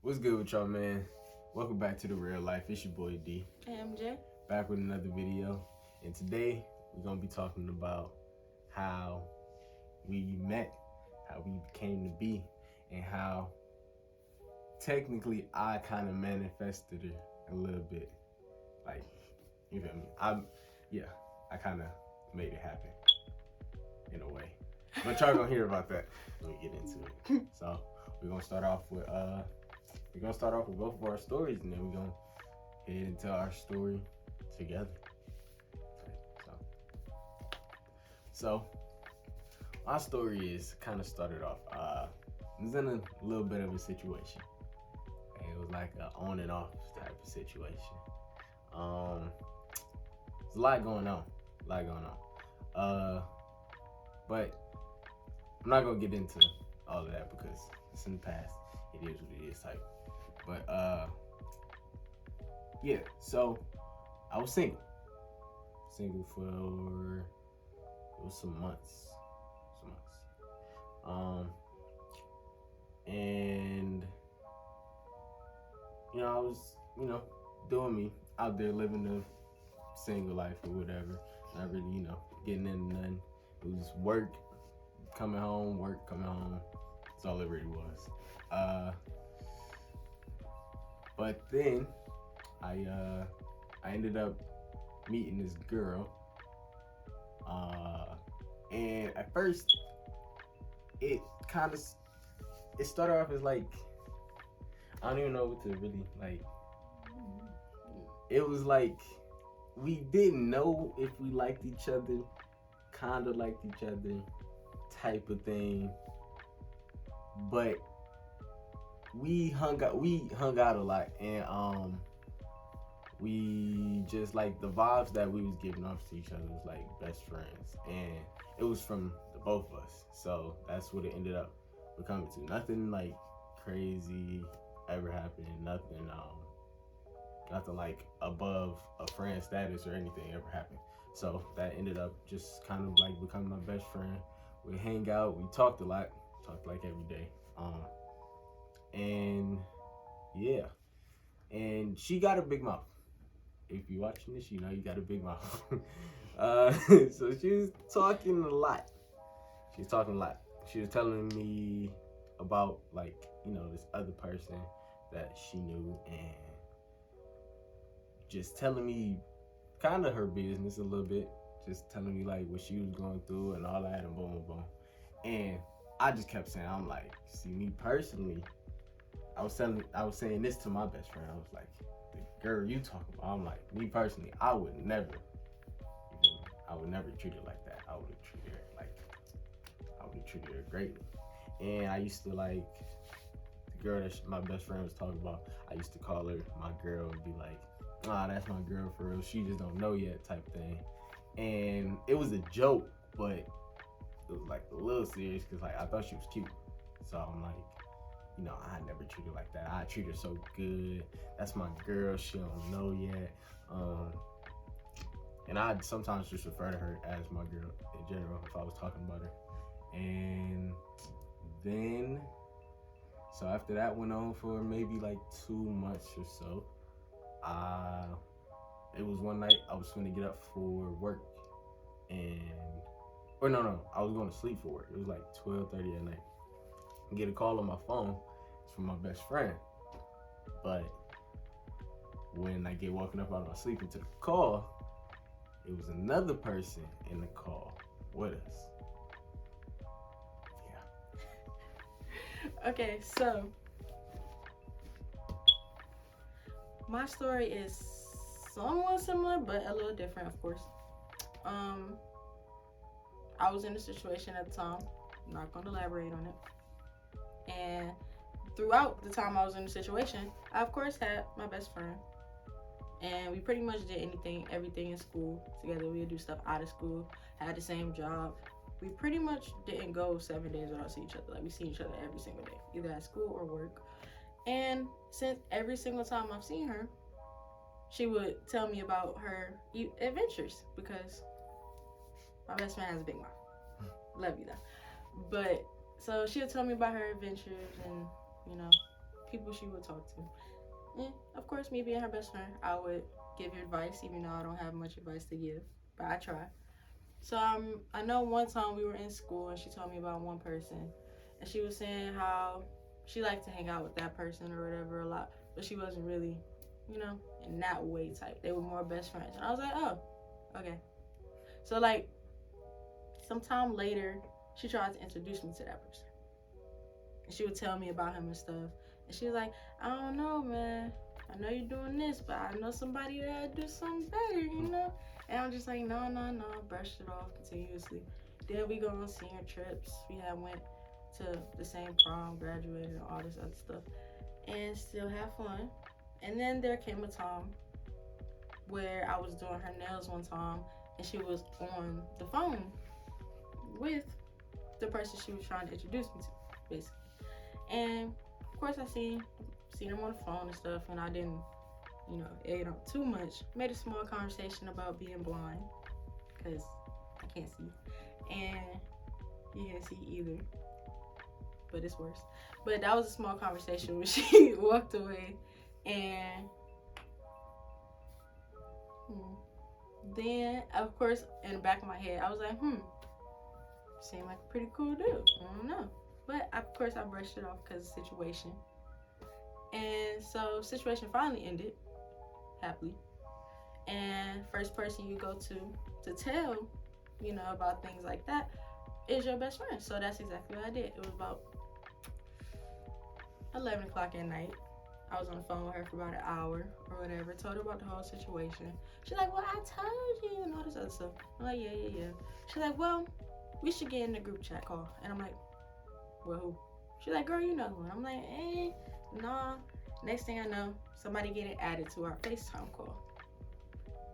What's good with y'all, man? Welcome back to the real life. It's your boy D. Hey, MJ. Back with another video. And today we're gonna be talking about how we met, how we came to be, and how technically I kind of manifested it a little bit. Like, you feel me? I kind of made it happen in a way. But y'all gonna hear about that when we get into it. So we're gonna start off with both of our stories, and then we're gonna head into our story together. Okay, so my story is kind of started off. I was in a little bit of a situation. It was like an on and off type of situation. There's a lot going on. But I'm not gonna get into all of that because it's in the past. It is what it is type. But yeah. So I was single for some months. And I was doing me out there living the single life or whatever. Not really getting into nothing. It was work, coming home, work, coming home. That's all it really was. But then I ended up meeting this girl. And at first it started off as like, I don't even know what to really like. It was like we didn't know if we liked each other, kind of liked each other, type of thing. But we hung out a lot, and we just like the vibes that we was giving off to each other was like best friends, and it was from the both of us. So that's what it ended up becoming to. Nothing like crazy ever happened. Nothing like above a friend status or anything ever happened. So that ended up just kind of like becoming my best friend. We hang out, we talked a lot, talked like every day. And yeah, and she got a big mouth. If you're watching this, you know you got a big mouth. So she was talking a lot. She was telling me about this other person that she knew, and just telling me kind of her business a little bit. Just telling me like what she was going through and all that, and boom, boom, boom. And I just kept saying, I'm like, see, me personally, I was saying this to my best friend. I was like, the girl you talking about, I'm like, me personally, I would never treat her like that. I would have treated her greatly. And I used to like the girl that my best friend was talking about. I used to call her my girl and be like, that's my girl for real. She just don't know yet, type thing. And it was a joke, but it was like a little serious because like I thought she was cute. So I'm like, I never treat her like that. I treat her so good. That's my girl. She don't know yet. And I'd sometimes just refer to her as my girl in general if I was talking about her. And then, so after that went on for maybe like 2 months or so, it was one night I was going to get up for work, I was going to sleep for work. It was like 12:30 at night. I get a call on my phone. It's from my best friend. But when I get woken up out of my sleep into the call, it was another person in the call with us. Yeah. Okay, so my story is somewhat similar, but a little different, of course. I was in a situation at the time. I'm not going to elaborate on it. And throughout the time I was in the situation, I of course had my best friend, and we pretty much did everything in school together. We would do stuff out of school, had the same job. We pretty much didn't go 7 days without seeing each other. Like, we see each other every single day, either at school or work. And since every single time I've seen her, she would tell me about her adventures, because my best friend has a big mouth. Love you though. But so she would tell me about her adventures and people she would talk to. And of course, me being her best friend, I would give her advice, even though I don't have much advice to give, but I try. So I know one time we were in school and she told me about one person, and she was saying how she liked to hang out with that person or whatever a lot, but she wasn't really, in that way type. They were more best friends, and I was like, oh, okay. So like, sometime later, she tried to introduce me to that person, and she would tell me about him and stuff, and she was like, I don't know, man. I know you're doing this, but I know somebody that'll do something better. And I'm just like, no, brushed it off continuously. Then we go on senior trips. We had went to the same prom, graduated, and all this other stuff, and still have fun. And then there came a time where I was doing her nails one time, and she was on the phone with the person she was trying to introduce me to, basically. And of course, I seen them on the phone and stuff, and I didn't, egg on too much. Made a small conversation about being blind, because I can't see, and you can't see either, but it's worse. But that was a small conversation when she walked away, and then, of course, in the back of my head, I was like, seemed like a pretty cool dude. I don't know. But, of course, I brushed it off because of the situation. And so, situation finally ended, happily. And first person you go to tell, about things like that is your best friend. So that's exactly what I did. It was about 11 o'clock at night. I was on the phone with her for about an hour or whatever. Told her about the whole situation. She's like, well, I told you, and all this other stuff. I'm like, yeah. She's like, well, we should get in the group chat call. And I'm like, well, who? She's like, girl, you know who. And I'm like, nah. Next thing I know, somebody getting added to our FaceTime call.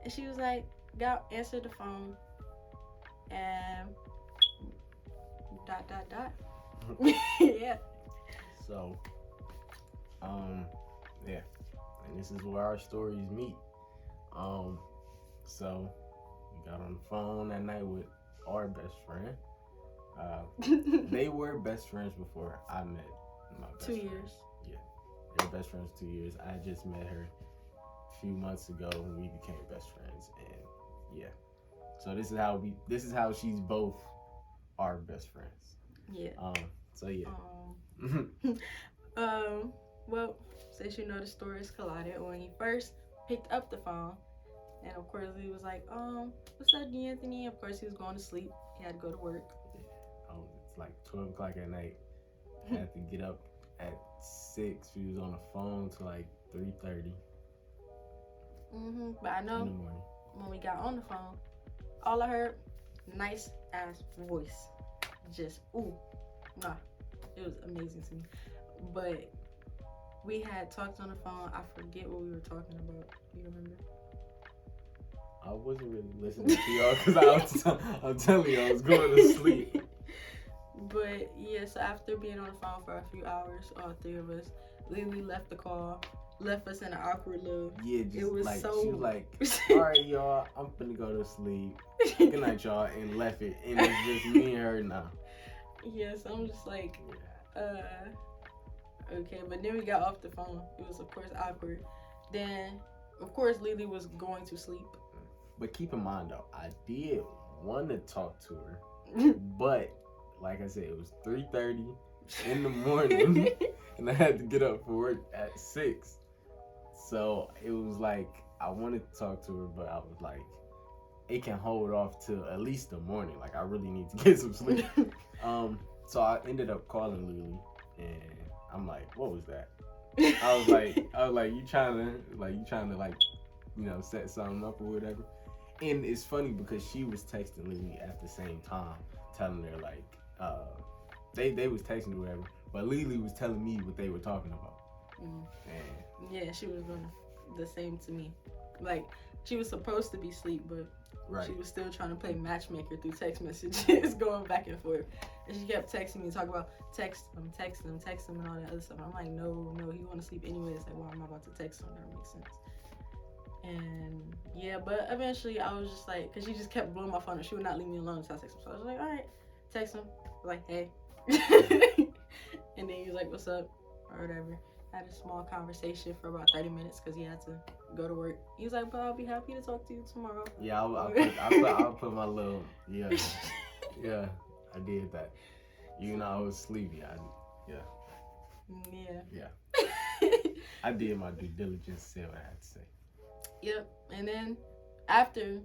And she was like, answered the phone, and ... Yeah. So, yeah, and this is where our stories meet. So we got on the phone that night with our best friend. They were best friends before I met my best 2 friend. years. Yeah, they were best friends 2 years. I just met her a few months ago when we became best friends, and yeah. So this is how she's both our best friends. Yeah. So yeah. Well, since you know the story is collided, when he first picked up the phone, and of course he was like, what's up, D'Anthony? Of course he was going to sleep. He had to go to work. Yeah. It's like 12 o'clock at night. I had to get up at 6. We was on the phone till like 3:30. But I know in the morning. When we got on the phone, all I heard, nice ass voice. Just, it was amazing to me. But we had talked on the phone. I forget what we were talking about. Do you remember? I wasn't really listening to y'all because I'm telling you, I was going to sleep. But yeah, so after being on the phone for a few hours, all three of us, Lily left the call, left us in an awkward little. Yeah, just it was like so... she was like, all right, y'all, I'm finna go to sleep. Good night, y'all, and left it. And it's just me and her now. Yeah, so I'm just like, okay. But then we got off the phone. It was, of course, awkward. Then, of course, Lily was going to sleep. But keep in mind, though, I did want to talk to her, but like I said, it was 3:30 in the morning, and I had to get up for work at 6. So it was like I wanted to talk to her, but I was like, it can hold off till at least the morning. Like I really need to get some sleep. So I ended up calling Lily, and I'm like, what was that? I was like, you trying to set something up or whatever. And it's funny because she was texting Lily at the same time, telling her like, they was texting or whatever, but Lily was telling me what they were talking about. And yeah, she was doing the same to me. Like she was supposed to be asleep, but she was still trying to play matchmaker through text messages, going back and forth. And she kept texting me, talking about text him, and all that other stuff. I'm like, no, he want to sleep anyway. It's like, why am I about to text him? That don't make sense. And yeah, but eventually I was just like, because she just kept blowing my phone and she would not leave me alone until I text him. So I was like, all right, text him, like, hey. And then he was like, what's up, or whatever. had a small conversation for about 30 minutes because he had to go to work. He was like, but I'll be happy to talk to you tomorrow. Yeah, I'll put my little, yeah, yeah, I did that. Even though I was sleepy, yeah. I did my due diligence, said what I had to say. Yep, and then after,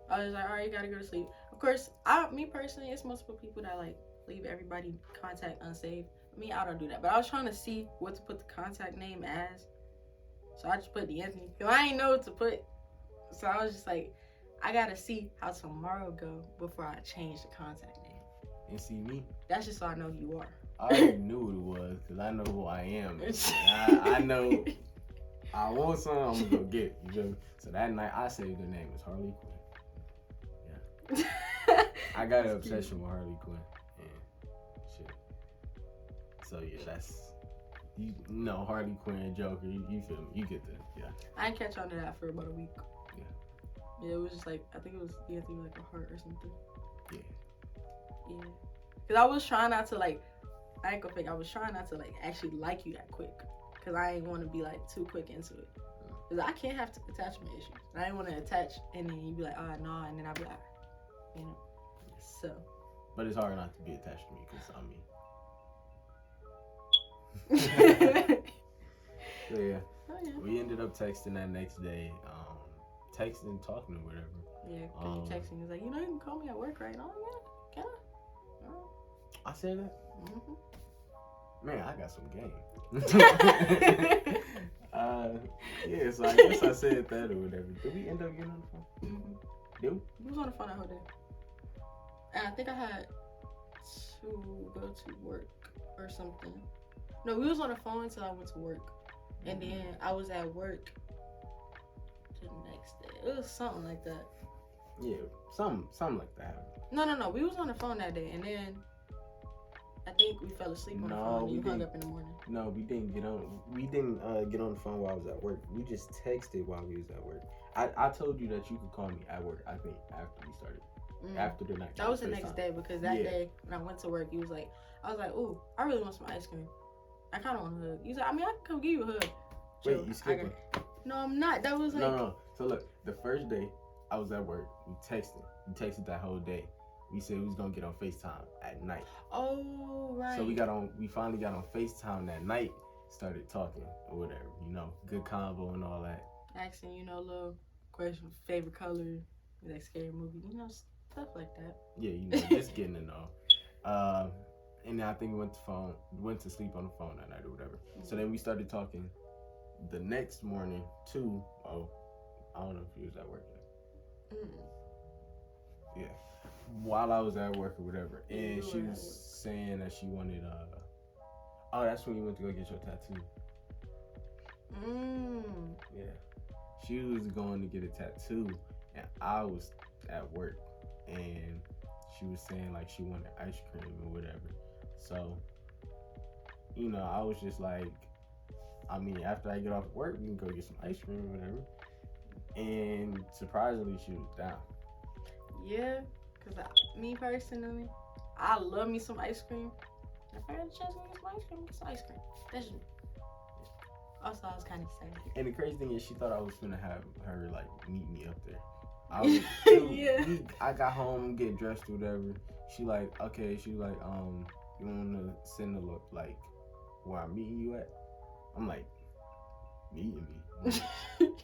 I was like, all right, you gotta go to sleep. Of course, me personally, it's multiple people that like leave everybody contact unsaved. Me, I don't do that, but I was trying to see what to put the contact name as, so I just put D'Anthony. Cause I didn't know what to put, so I was just like, I gotta see how tomorrow go before I change the contact name. And see me, that's just so I know who you are. I already knew what it was because I know who I am. I know I want something, I'm gonna go get it. You feel me? So that night, I saved the name as Harley Quinn. Yeah. I got an obsession with Harley Quinn. Yeah. Shit. So yeah, that's you know Harley Quinn, Joker. You feel me? You get the yeah. I didn't catch on to that for about a week. Yeah. Yeah, it was just like I think it was D'Anthony like a heart or something. Yeah. Yeah. Cause I was trying not to like. I ain't gonna fake. I was trying not to like actually like you that quick, cause I ain't want to be like too quick into it. Cause I can't have attachment issues. I ain't want to attach and then you be like, oh no, and then I'll be like, you know. So. But it's hard not to be attached to me, cause I mean. So yeah. Oh, yeah. We ended up texting that next day, texting, talking, or whatever. Yeah, cause he texted me. He's like, you know, you can call me at work, right? Oh yeah, can I? Oh. I said that. Mm-hmm. Man, I got some game. Yeah, so I guess I said that or whatever. Did we end up getting on the phone? Mm-hmm. Did we? We was on the phone that whole day. And I think I had to go to work or something. No, we was on the phone until I went to work. And then I was at work the next day. It was something like that. Yeah, something like that. No. We was on the phone that day, and then I think we fell asleep on the phone. And you hung up in the morning. No, we didn't get on. We didn't get on the phone while I was at work. We just texted while we was at work. I told you that you could call me at work. I think after we started. After the night. That was the next day because that day when I went to work, I was like, ooh, I really want some ice cream. I kind of want a hug. You said, I mean, I can come give you a hug. Wait, you skipping? No, I'm not. That was like. No. So look, the first day I was at work, we texted. We texted that whole day. We said we was gonna get on FaceTime at night. Oh, right. So we finally got on FaceTime that night, started talking or whatever, you know, good convo and all that. Asking, you know, little question, favorite color, like scary movie, you know, stuff like that. Yeah, you know, just getting to know. And then I think we went to sleep on the phone that night or whatever. Mm-hmm. So then we started talking the next morning too. Oh, I don't know if he was at work yet. Mm-hmm. Yeah. While I was at work or whatever, and she was saying that she wanted oh, that's when you went to go get your tattoo. Yeah, she was going to get a tattoo and I was at work, and she was saying like she wanted ice cream or whatever. So, you know, I was just like, I mean, after I get off work, we can go get some ice cream or whatever. And surprisingly, she was down. Yeah. Cause me personally, I love me some ice cream. If I had a chance to get some ice cream, get some ice cream. That's just me. Also, I was kind of excited. And the crazy thing is, she thought I was gonna have her like meet me up there. I was, I got home, get dressed or whatever. She like, okay. She like, you wanna send a look like where I'm meeting you at? I'm like, meeting me?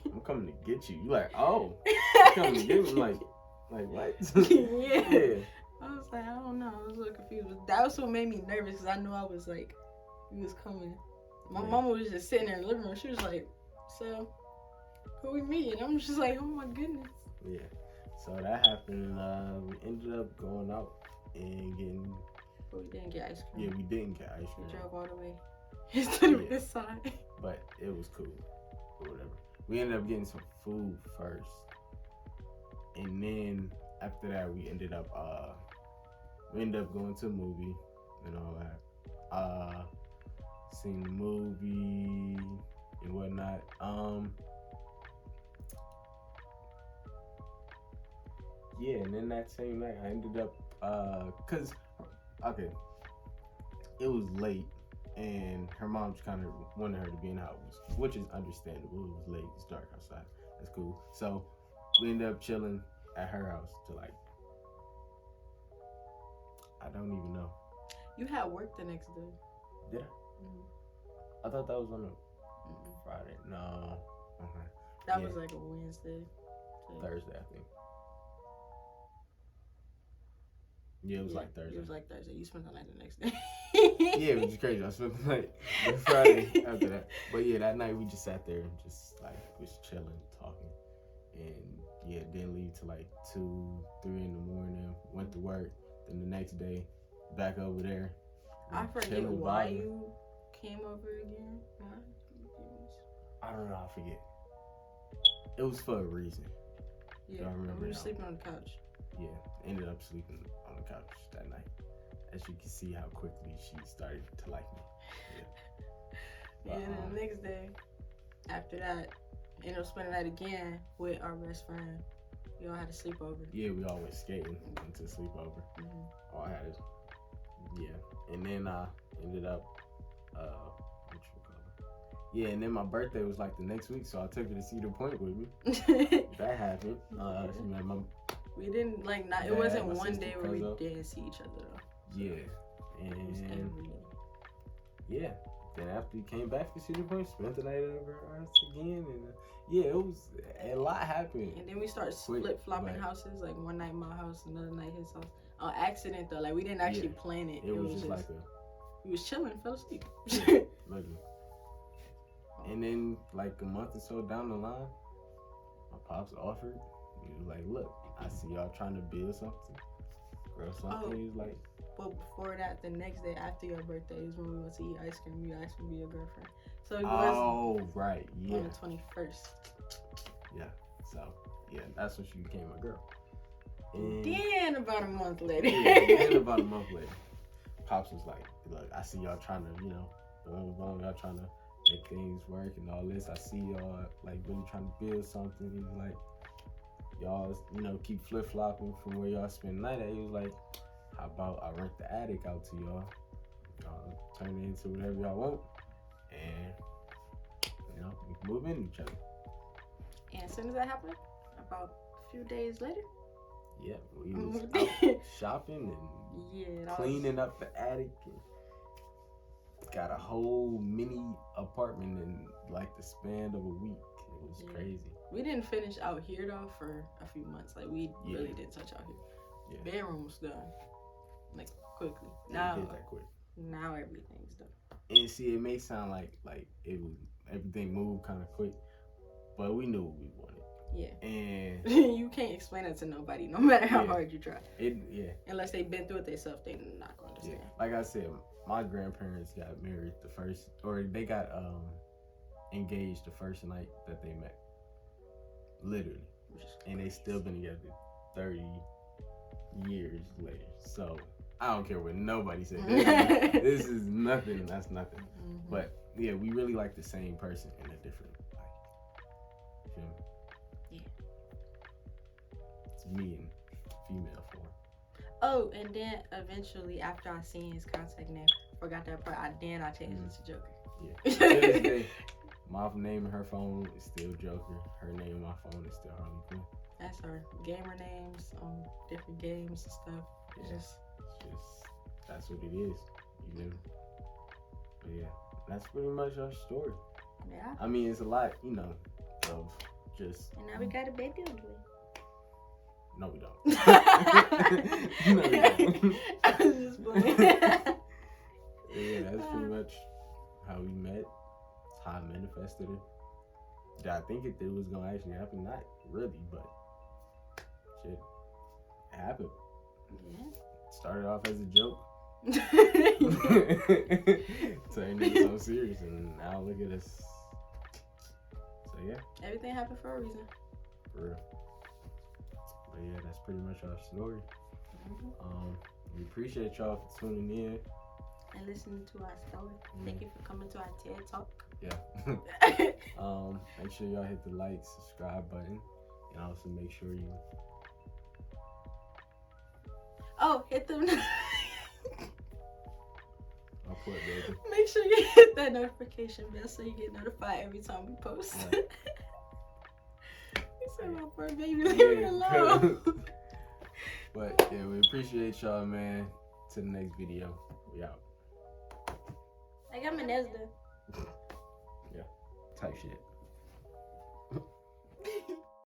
I'm coming to get you. You like, oh, you coming to get me? I'm like what? Yeah. I was like, I don't know. I was a little confused. But that was what made me nervous because I knew I was like, he was coming. My mama was just sitting there in the living room. She was like, so, who we meeting? I'm just like, oh my goodness. Yeah. So that happened. We ended up going out and getting. But we didn't get ice cream. Yeah, we didn't get ice cream. We drove all the way to this side. But it was cool. Or whatever. We ended up getting some food first. And then after that, we ended up going to a movie and all that. Seen the movie and whatnot. Yeah, and then that same night, I ended up, it was late, and her mom just kind of wanted her to be in the house, which is understandable. It was late, it's dark outside. That's cool. So we ended up chilling at her house till like, I don't even know. You had work the next day. Did I? Mm-hmm. I thought that was on a Friday. No. Okay. That Yeah. was like a Wednesday. Thursday, I think. Yeah, it was like Thursday. It was like Thursday. You spent the night the next day. Yeah, which is crazy. I spent the night the Friday after that. But yeah, that night we just sat there and just like was chilling, talking. And yeah, didn't leave till like 2, 3 in the morning. Went to work. Then the next day, back over there. I forget chilling, why vibing. you came over again. I don't know, I forget. It was for a reason. Yeah, I remember we were now. sleeping on the couch. Yeah, ended up sleeping on the couch that night. As you can see how quickly she started to like me. Yeah. And then the next day, after that, ended up spending the night again with our best friend. We all had a sleepover. Yeah, we all went skating, went to sleepover. Mm-hmm. All I had is, yeah. And then I ended up, what you call it? Yeah, and then my birthday was like the next week, so I took her to Cedar Point with me. That happened. She met my We didn't like not. It dad, wasn't my one sister, day where we cousin. didn't see each other though. Yeah, It was and every day. yeah. Then after you came back to Cedar Point, spent the night over us again, and yeah, it was a lot happened. And then we started Quick, flip flopping but- houses. Like one night my house, another night his house. On accident though. Like we didn't actually plan it. It was just like we was chilling, fell asleep. literally. And then like a month or so down the line, my pops offered. He was like, "Look, I see y'all trying to build something, grow something." He was like, But before that, the next day after your birthday is when we went to eat ice cream. You asked me to be your girlfriend. So it was "Oh, right, yeah, on the 21st. yeah." So yeah, that's when she became my girl. And Then about a month later. then about a month later, pops was like, "Look, I see y'all trying to, boom, y'all trying to make things work and all this. I see y'all like really trying to build something." He was like, "Y'all, keep flip flopping from where y'all spend the night at." He was like, "How about I rent the attic out to y'all? Y'all turn it into whatever y'all want, and we can move in each other." And as soon as that happened, about a few days later, Yeah, we was out shopping and that cleaning up the attic and got a whole mini apartment in like the span of a week. It was crazy. We didn't finish out here though for a few months. Like we really didn't touch out here. Yeah. Bedroom was done, like quickly. Yeah, we did that quick. Now everything's done. And see, it may sound like it was everything moved kind of quick, but we knew what we wanted. Yeah. And you can't explain it to nobody, no matter how hard you try. Unless they've been through it themselves, they're not gonna understand. Yeah. Like I said, my grandparents got married they got engaged the first night that they met. Literally. And they still been together 30 years later. So I don't care what nobody says. This is nothing. That's nothing. Mm-hmm. But yeah, we really like the same person in a different feel me? Yeah. It's me in female form. Oh, and then eventually after I seen his contact name, forgot that part. I changed it to Joker. Yeah. To this day, my name in her phone is still Joker. Her name in my phone is still Harley Quinn. That's our gamer names on different games and stuff. It's just that's what it is. You know. But yeah, that's pretty much our story. Yeah. I mean, it's a lot, of just. And now we got a baby on the way. No, we don't. No, we don't. I was just playing. Yeah, that's pretty much how we met. How I manifested it. Did I think it was gonna actually happen? Not really, but shit, it happened. Yeah. Started off as a joke. Turned into something serious, and now look at us. So yeah. Everything happened for a reason. For real. But yeah, that's pretty much our story. Mm-hmm. We appreciate y'all for tuning in. And listening to our story. Thank you for coming to our TED Talk. Yeah. Make sure y'all hit the like, subscribe button, and also make sure you. Oh, hit the. My poor baby. Make sure you hit that notification bell so you get notified every time we post. Right. He said, my poor baby, leave it alone. But yeah, we appreciate y'all, man. To the next video. We out. I got my nails done. Yeah. Type shit.